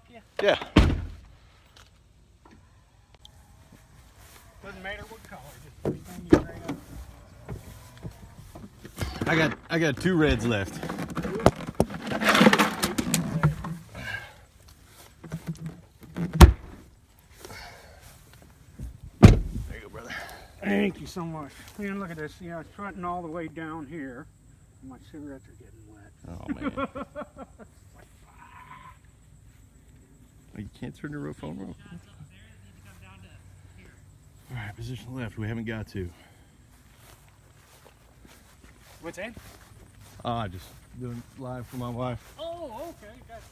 drop you? Yeah. Doesn't matter what color, just everything you bring up. I got 2 reds left. There you go, brother. Thank you so much. Man, look at this. Yeah, it's fronting all the way down here. My cigarettes are getting wet. Oh man. You can't turn your phone off. All right, position left. We haven't got to. What's that? Just doing live for my wife. Oh, okay. Gotcha.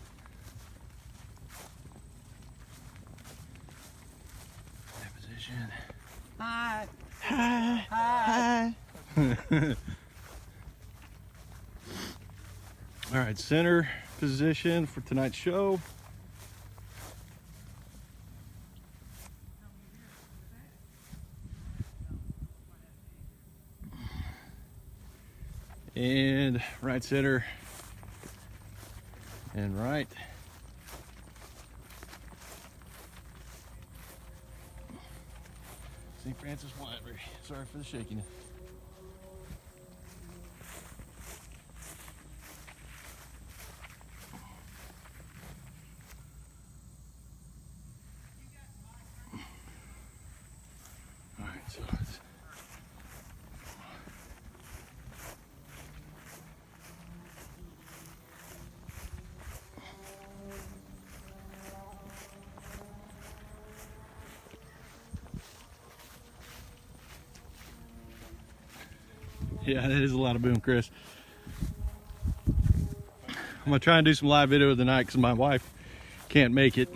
That position. Hi. Hi. Hi. All right, center position for tonight's show. And right center and right. St. Francis Winery. Sorry for the shakiness. All right, so it's yeah, that is a lot of boom, Chris. I'm gonna try and do some live video tonight because my wife can't make it.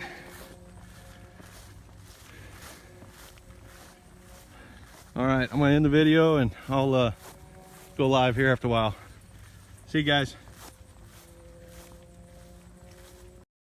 All right, I'm gonna end the video and I'll go live here after a while. See you guys.